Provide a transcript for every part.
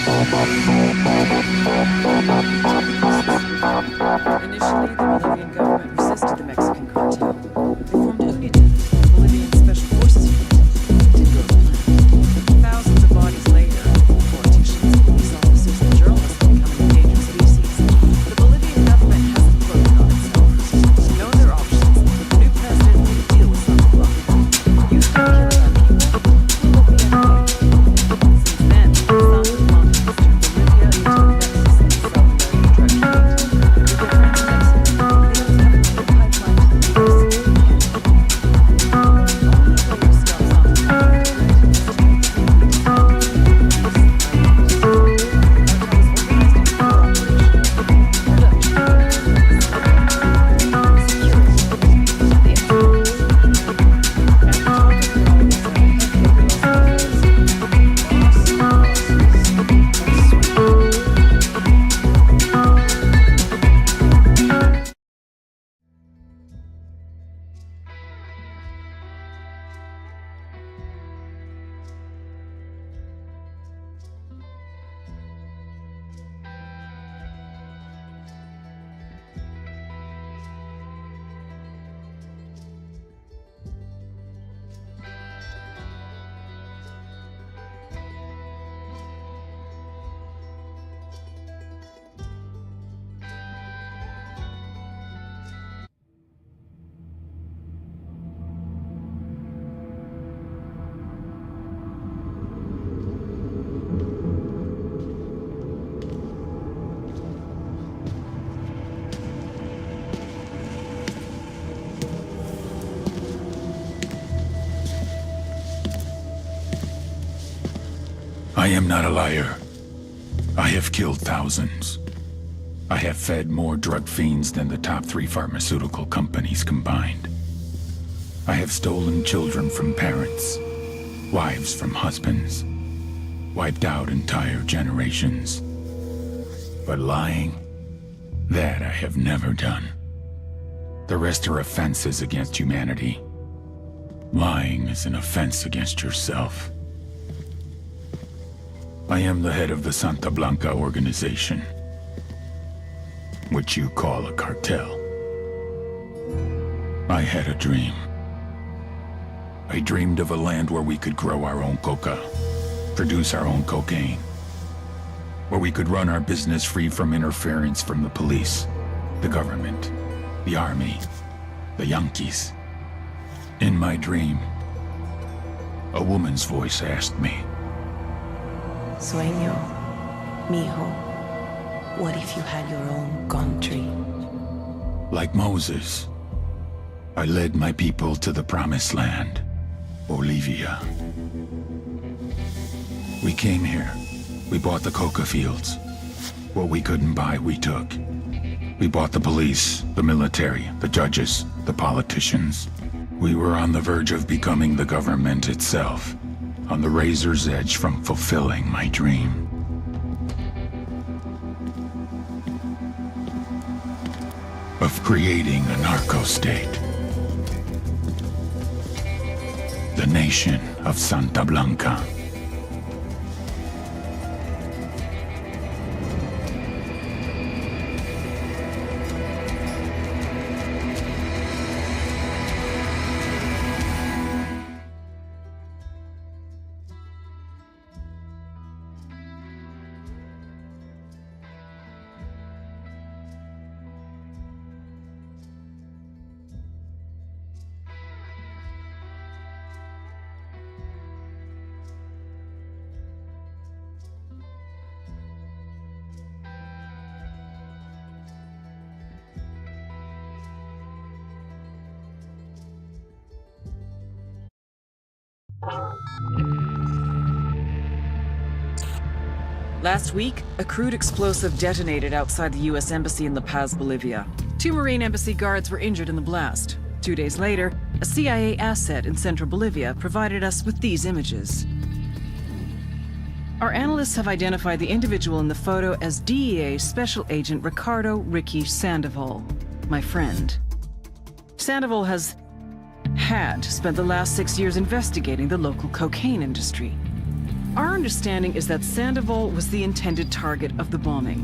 Initially, the Bolivian government resisted the Mexican cartel. They formed UNIT, the Bolivian Special Forces Unit. It didn't go as planned. Thousands of bodies later, politicians, police officers, and journalists become an endangered species. The Bolivian government hasn't closed on itself. To know their options, the new president will deal with Santa Blanca. You start killing our people, we will be at peace. Since then, Santa Blanca has turned Bolivia into a nexus in the South American drug trade. With their friends in Mexico, they don't have another pipeline to the U.S. Only a way to stop Santa Blanca is to I am not a liar. I have killed thousands. I have fed more drug fiends than the top 3 pharmaceutical companies combined. I have stolen children from parents, wives from husbands, wiped out entire generations. But lying, that I have never done. The rest are offenses against humanity. Lying is an offense against yourself. I am the head of the Santa Blanca organization, which you call a cartel. I had a dream. I dreamed of a land where we could grow our own coca, produce our own cocaine, where we could run our business free from interference from the police, the government, the army, the Yankees. In my dream, a woman's voice asked me, Sueño, mijo, what if you had your own country? like Moses, I led my people to the promised land, Bolivia. We came here. We bought the coca fields. What we couldn't buy, we took. We bought the police, the military, the judges, the politicians. We were on the verge of becoming the government itself, on the razor's edge from fulfilling my dream. Of creating a narco-state. The nation of Santa Blanca. Last week, a crude explosive detonated outside the U.S. Embassy in La Paz, Bolivia. 2 Marine Embassy guards were injured in the blast. 2 days later, a CIA asset in central Bolivia provided us with these images. Our analysts have identified the individual in the photo as DEA Special Agent Ricardo Ricky Sandoval, my friend. Sandoval had spent the last 6 years investigating the local cocaine industry. Our understanding is that Sandoval was the intended target of the bombing.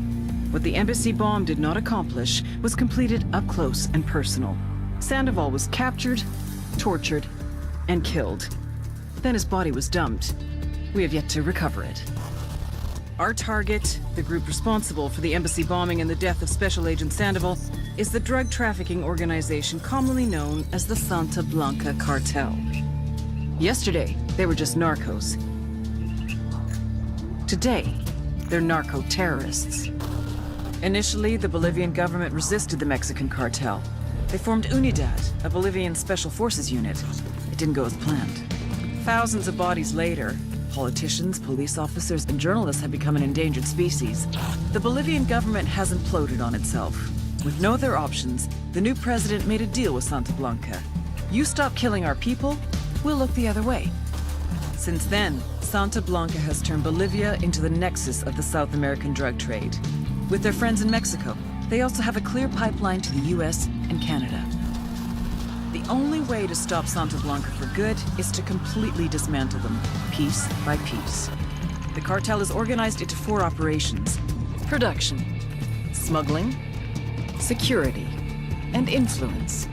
What the embassy bomb did not accomplish was completed up close and personal. Sandoval was captured, tortured, and killed. Then his body was dumped. We have yet to recover it. Our target, the group responsible for the embassy bombing and the death of Special Agent Sandoval, is the drug trafficking organization commonly known as the Santa Blanca Cartel. Yesterday, they were just narcos. Today, they're narco-terrorists. Initially, the Bolivian government resisted the Mexican cartel. They formed UNIDAD, a Bolivian special forces unit. It didn't go as planned. Thousands of bodies later, politicians, police officers, and journalists have become an endangered species. The Bolivian government has imploded on itself. With no other options, the new president made a deal with Santa Blanca. You stop killing our people, we'll look the other way. Since then, Santa Blanca has turned Bolivia into the nexus of the South American drug trade. With their friends in Mexico, they also have a clear pipeline to the US and Canada. The only way to stop Santa Blanca for good is to completely dismantle them, piece by piece. The cartel is organized into 4 operations: production, smuggling, security, and influence.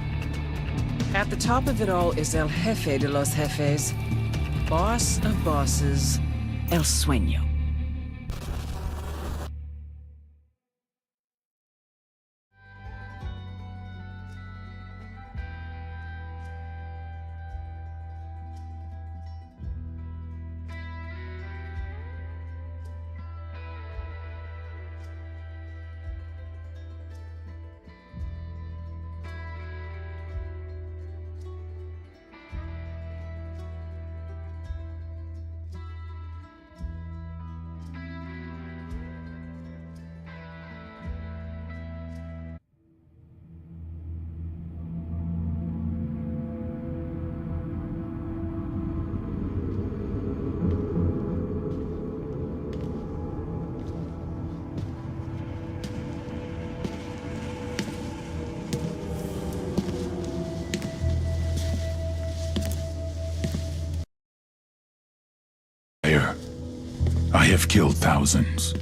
At the top of it all is El Jefe de los Jefes, boss of bosses, El Sueño. I have killed thousands.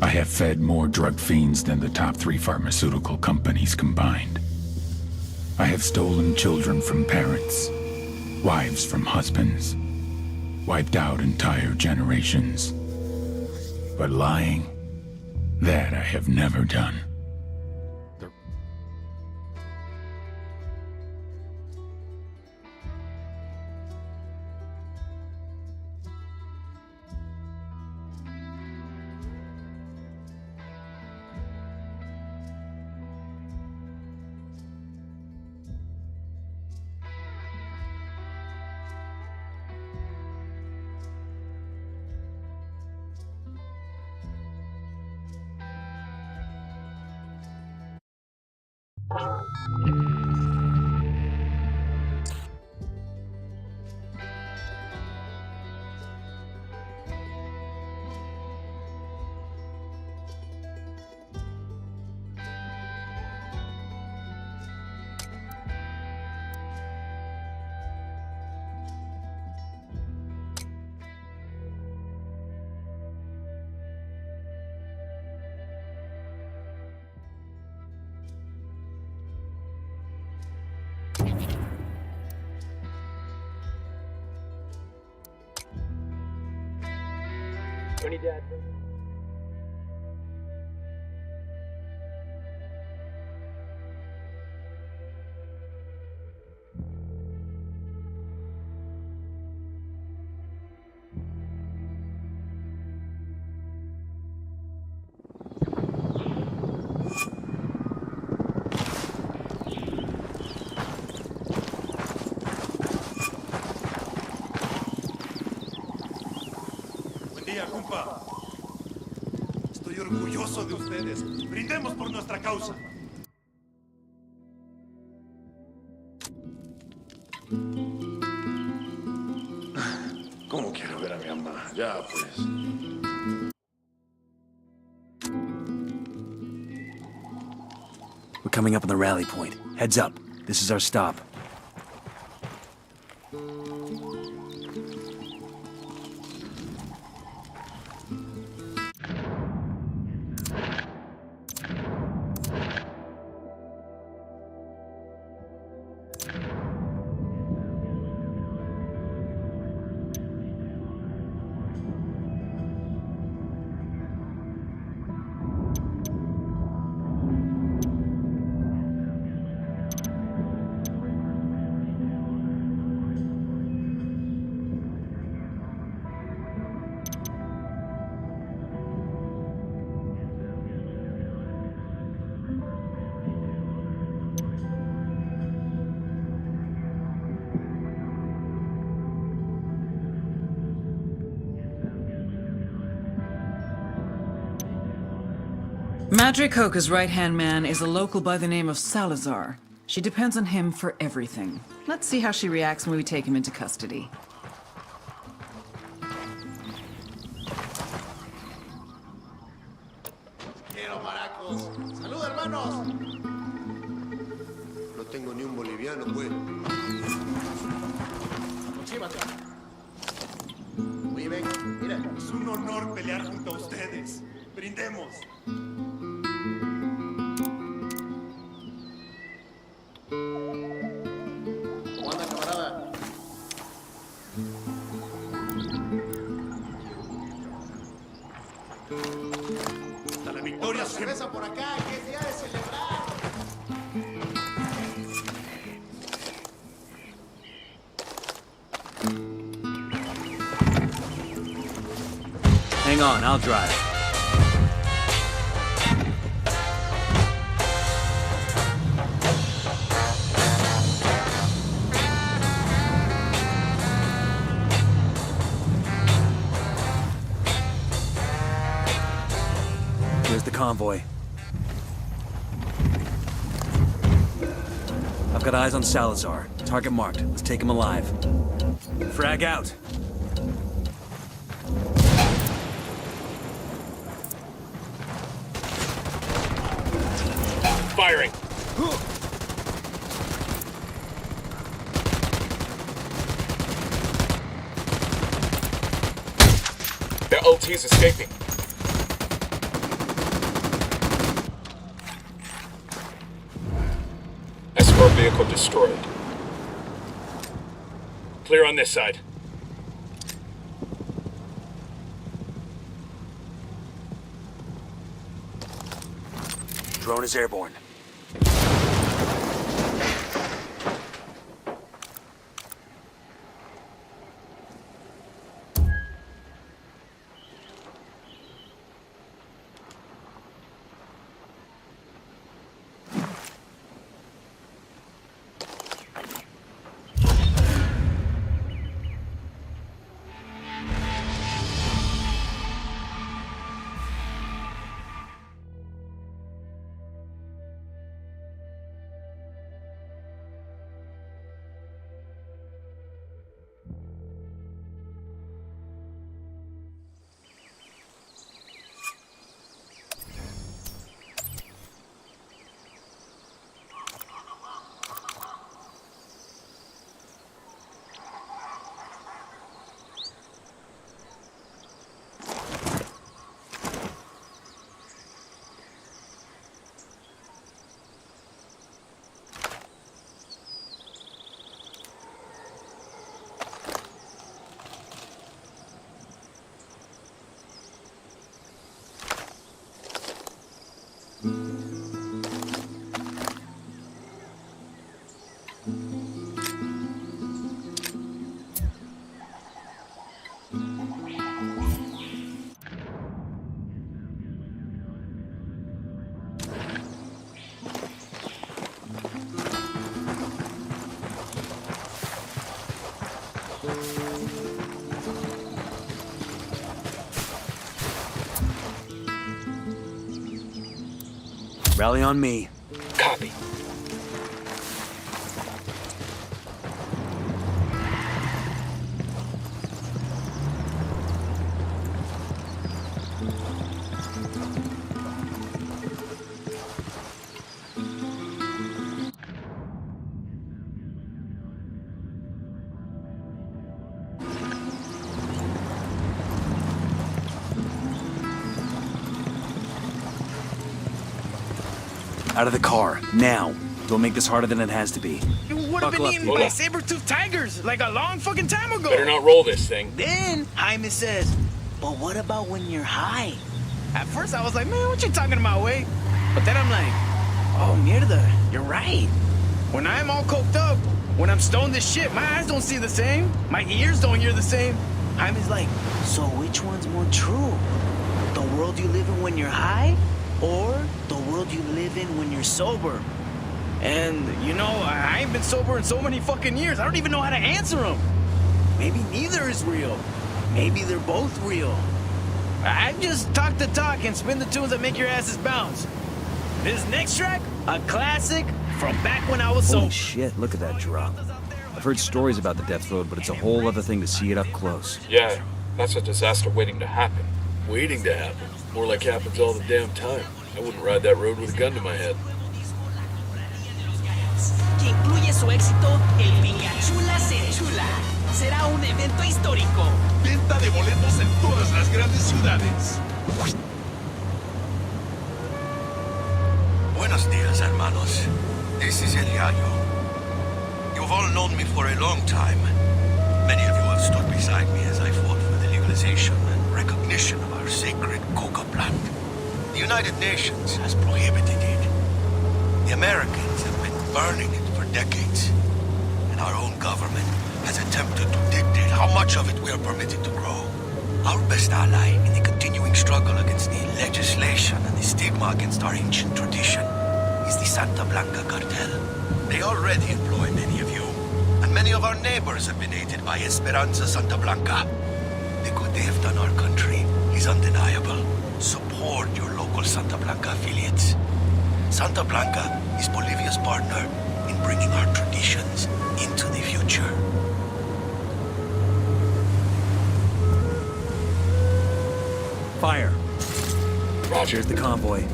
I have fed more drug fiends than the top 3 pharmaceutical companies combined. I have stolen children from parents, wives from husbands, wiped out entire generations. But lying, that I have never done. UNIDAD. Compa. Estoy orgulloso de ustedes. Brindemos por nuestra causa. ¿Cómo quiero ver a mi mamá? Ya, pues. We're coming up on the rally point. Heads up. This is our stop. Madre Coca's right-hand man is a local by the name of Salazar. She depends on him for everything. Let's see how she reacts when we take him into custody. Quiero maracos. ¡Salud, hermanos! No tengo ni un boliviano, pues. Aproxímate. Muy bien, mira. Es un honor pelear junto a ustedes. Brindemos. ¿Cómo anda, camarada? Hasta la victoria se... Cerveza por acá, que es día de celebrar. Hang on, I'll drive. Here's the convoy. I've got eyes on Salazar. Target marked. Let's take him alive. Frag out. Firing. Their OT is escaping. Escort vehicle destroyed. Clear on this side. Drone is airborne. Rally on me. Copy. Out of the car, now. Don't make this harder than it has to be. You would have been Buckle up, eaten people. by saber-toothed tigers like a long fucking time ago. Better not roll this thing. Then Jaime says, but what about when you're high? At first I was like, man, what you talking about, Wade? But then I'm like, oh, mierda, you're right. When I'm all coked up, when I'm stoned as shit, my eyes don't see the same. My ears don't hear the same. Jaime's like, so which one's more true? The world you live in when you're high? Or the world you live in when you're sober? And, you know, I ain't been sober in so many fucking years. I don't even know how to answer them. Maybe neither is real. Maybe they're both real. I just talk the talk and spin the tunes that make your asses bounce. This next track, a classic from back when I was Holy so. shit, look at that drop. I've heard stories about the Death Road, but it's a whole other thing to see it up close. Yeah, that's a disaster waiting to happen. Waiting to happen. More like happens all the damn time. I wouldn't ride that road with a gun to my head. Que incluye su éxito, el Piña Chula se chula. Será un evento histórico. Venta de boletos en todas las grandes ciudades. Buenos días, hermanos. This is El Yayo. You've all known me for a long time. Many of you have stood beside me as I fought for the legalization and recognition of our sacred coca plant. The United Nations has prohibited it. The Americans have been burning it for decades. And our own government has attempted to dictate how much of it we are permitted to grow. Our best ally in the continuing struggle against the legislation and the stigma against our ancient tradition is the Santa Blanca cartel. They already employ many of you, and many of our neighbors have been aided by Esperanza Santa Blanca. The good they have done our country is undeniable. Support your local Santa Blanca affiliates. Santa Blanca is Bolivia's partner in bringing our traditions into the future. Fire. Roger. Here's the convoy.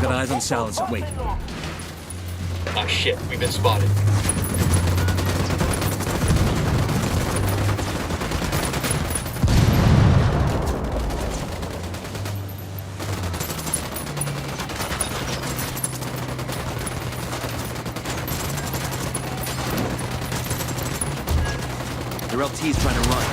Got eyes on Salads. Wait. Ah, shit, we've been spotted. Their LT's trying to run.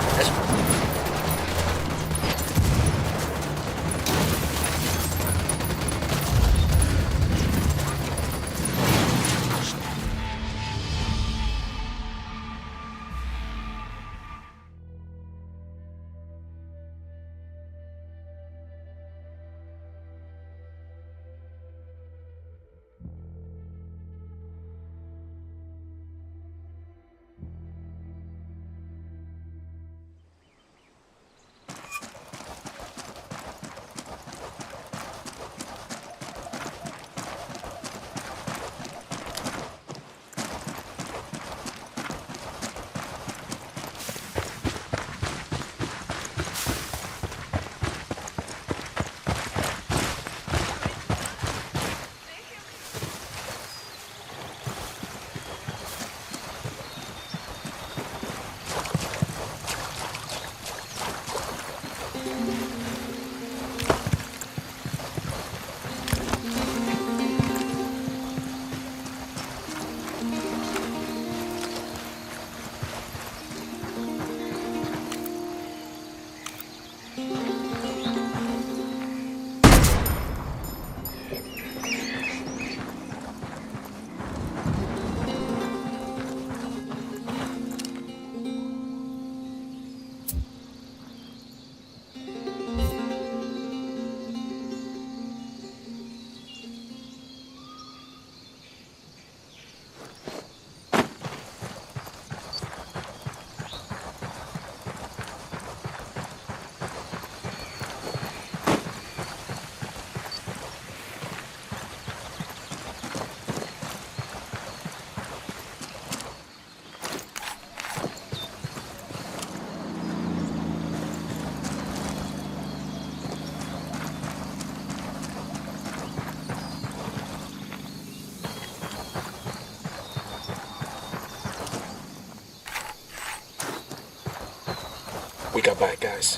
We got bad guys.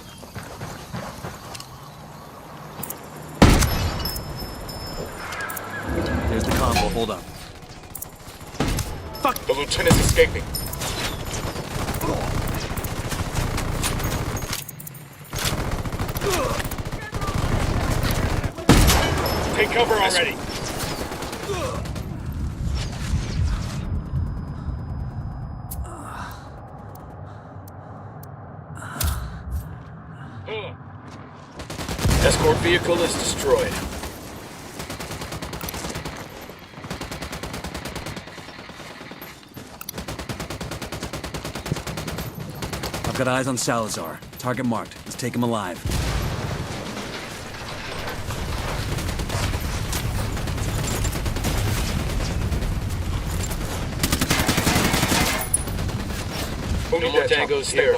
There's the convoy. Hold up. Fuck! The lieutenant's escaping. Take cover already. Escort vehicle is destroyed. I've got eyes on Salazar. Target marked. Let's take him alive. No more tangos here.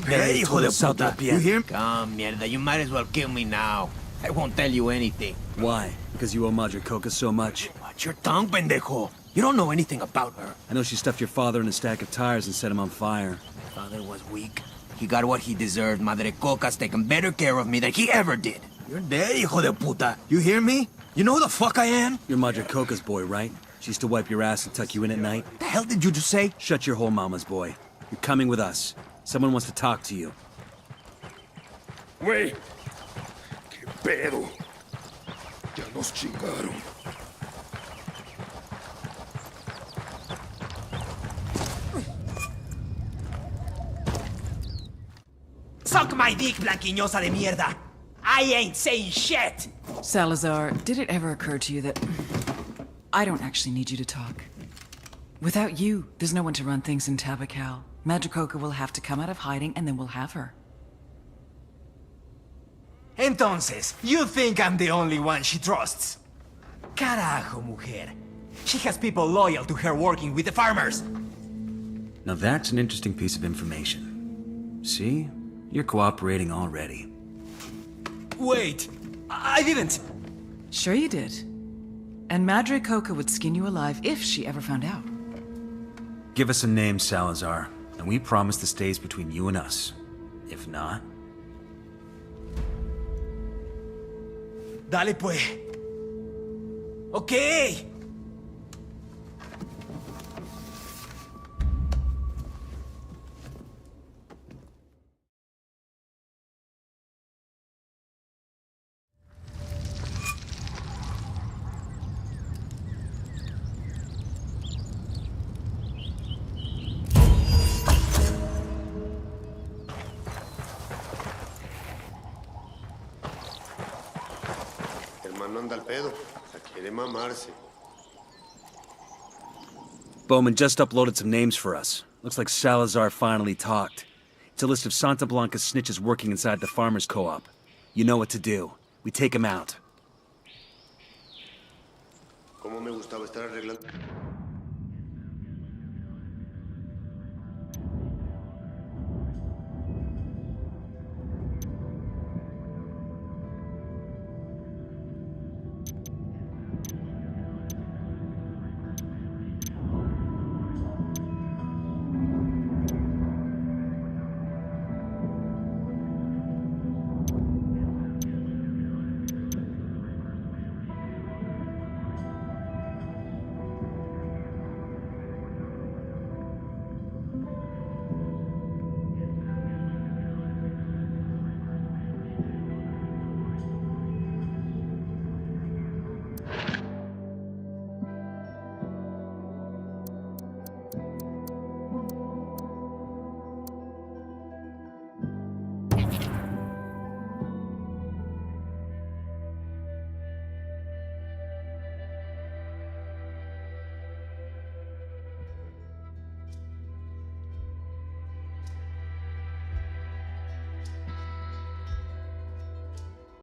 Hey, hijo de puta. You hear me? Come, mierda, you might as well kill me now. I won't tell you anything. Why? Because you owe Madre Coca so much? Watch your tongue, pendejo. You don't know anything about her. I know she stuffed your father in a stack of tires and set him on fire. My father was weak. He got what he deserved. Madre Coca's taken better care of me than he ever did. You're dead, hijo de puta. You hear me? You know who the fuck I am? You're Madre Coca's boy, right? She used to wipe your ass and tuck you in at night? The hell did you just say? Shut your hole, mama's boy. You're coming with us. Someone wants to talk to you. Güey. ¿Qué pedo? Ya nos chingaron. Suck my dick, blanquiñosa de mierda. I ain't saying shit. Salazar, did it ever occur to you that I don't actually need you to talk? Without you, there's no one to run things in Tabacal. Madricoca will have to come out of hiding, and then we'll have her. Entonces, you think I'm the only one she trusts? Carajo, mujer. She has people loyal to her working with the farmers. Now that's an interesting piece of information. See? You're cooperating already. Wait, I didn't. Sure you did. And Madre Coca would skin you alive if she ever found out. Give us a name, Salazar, and we promise this stays between you and us. If not... Dale pues. Okay. Hermano anda al pedo. La quiere mamarse. Bowman just uploaded some names for us. Looks like Salazar finally talked. It's a list of Santa Blanca snitches working inside the farmers' co-op. You know what to do. We take them out. Cómo me gustaba estar arreglando.